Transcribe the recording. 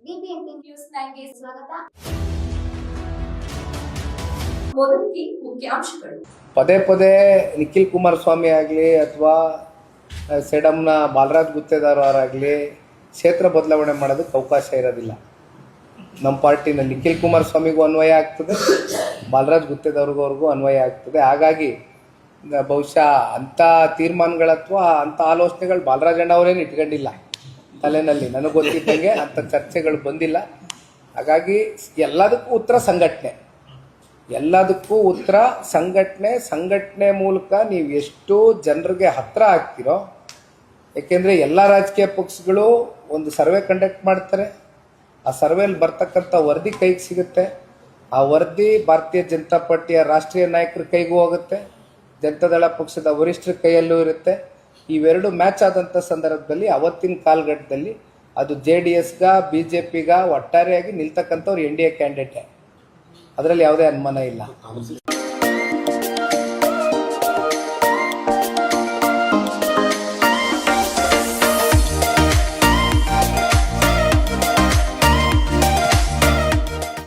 BBMP news 9ಗೆ ಸ್ವಾಗತ. ಮೊದಲಿಗೆ ಮುಖ್ಯಾಂಶಗಳು. ಪದೇ ಪದೇ ನಿಖಿಲ್ ಕುಮಾರಸ್ವಾಮಿ ಆಗಲಿ ಅಥವಾ ಸೇಡಂನ ಬಾಲರಾಜ್ ಗುತ್ತೇದಾರ್ ಅವರಾಗಲಿ ಕ್ಷೇತ್ರ ಬದಲಾವಣೆ ಮಾಡೋದಕ್ಕೆ ಅವಕಾಶ ಇರೋದಿಲ್ಲ. ನಮ್ಮ ಪಾರ್ಟಿನ ನಿಖಿಲ್ ಕುಮಾರಸ್ವಾಮಿಗೂ ಅನ್ವಯ ಆಗ್ತದೆ, ಬಾಲರಾಜ್ ಗುತ್ತೇದಾರ್ಗೂ ಅನ್ವಯ ಆಗ್ತದೆ. ಹಾಗಾಗಿ ಬಹುಶಃ ಅಂಥ ತೀರ್ಮಾನಗಳ ಅಥವಾ ಅಂಥ ಆಲೋಚನೆಗಳು ಬಾಲರಾಜ್ ಅಣ್ಣ ಅವರೇನು ಇಟ್ಕೊಂಡಿಲ್ಲ ತಲೆನಲ್ಲಿ. ನನಗೆ ಗೊತ್ತಿದ್ದಂಗೆ ಅಂಥ ಚರ್ಚೆಗಳು ಬಂದಿಲ್ಲ. ಹಾಗಾಗಿ ಎಲ್ಲದಕ್ಕೂ ಉತ್ತರ ಸಂಘಟನೆ, ಎಲ್ಲದಕ್ಕೂ ಉತ್ತರ ಸಂಘಟನೆ ಮೂಲಕ ನೀವು ಎಷ್ಟು ಜನರಿಗೆ ಹತ್ರ ಆಗ್ತಿರೋ. ಏಕೆಂದರೆ ಎಲ್ಲ ರಾಜಕೀಯ ಪಕ್ಷಗಳು ಒಂದು ಸರ್ವೆ ಕಂಡಕ್ಟ್ ಮಾಡ್ತಾರೆ. ಆ ಸರ್ವೆಯಲ್ಲಿ ಬರ್ತಕ್ಕಂಥ ವರದಿ ಕೈಗೆ ಸಿಗುತ್ತೆ. ಆ ವರದಿ ಭಾರತೀಯ ಜನತಾ ಪಾರ್ಟಿಯ ರಾಷ್ಟ್ರೀಯ ನಾಯಕರ ಕೈಗೂ ಹೋಗುತ್ತೆ, ಜನತಾದಳ ಪಕ್ಷದ ವರಿಷ್ಠರ ಕೈಯಲ್ಲೂ ಇರುತ್ತೆ. ಇವೆರಡು ಮ್ಯಾಚ್ ಆದಂಥ ಸಂದರ್ಭದಲ್ಲಿ ಅವತ್ತಿನ ಕಾಲಘಟ್ಟದಲ್ಲಿ ಅದು JDSಗ BJPಗ ಒಟ್ಟಾರೆಯಾಗಿ ನಿಲ್ತಕ್ಕಂಥವ್ರು NDA ಕ್ಯಾಂಡಿಡೇಟೇ, ಅದರಲ್ಲಿ ಯಾವುದೇ ಅನುಮಾನ ಇಲ್ಲ.